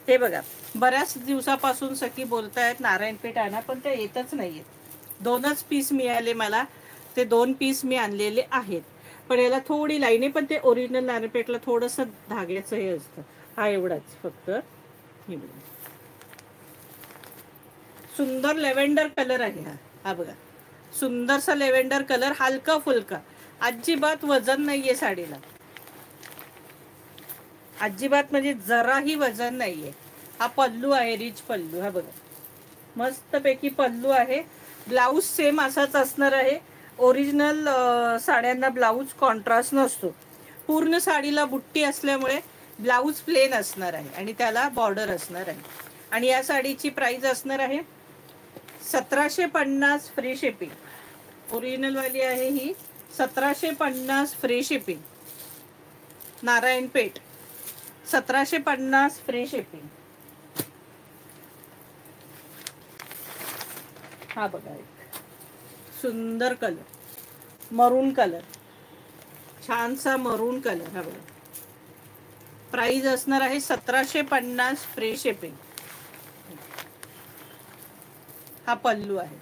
हे बघा, बऱ्याच दिवसापासून सखी बोलतायत नारायणपेठ आणा, पण ते येतच नाहीयेत. 2च पीस मिळाले मला, ते 2 पीस मी आणलेले आहेत. पण याला थोडी लाईन आहे, पण ते ओरिजिनल नारायणपेठला थोडंसं धाग्याचं हे असतं. हा एवढाच फक्त. सुंदर लेव्हेंडर कलर आहे हा. हा बघा, सुंदरसा लेव्हेंडर कलर, हलका फुलका, अजिबात वजन नाहीये साडीला, अजिबात म्हणजे जराही वजन नाहीये. हा पल्लू आहे, रिच पल्लू. हा बघा, मस्तपैकी पल्लू आहे. ब्लाऊज सेम असाच असणार आहे. ओरिजिनल साड्यांना ब्लाऊज कॉन्ट्रास्ट नसतो. पूर्ण साडीला बुट्टी असल्यामुळे ब्लाऊज प्लेन असणार आहे आणि त्याला बॉर्डर असणार आहे. आणि या साडीची प्राइस असणार आहे 1750 फ्री शिपिंग. ओरिजिनलवाली आहे ही, 1750 free shipping. Narayanpeth 1750 free shipping. हा बघा, एक सुंदर कलर, मरून कलर, छानसा मरून कलर. हा बघा, प्राइस असणार आहे 1750 फ्री शिपिंग. हा पल्लू आहे.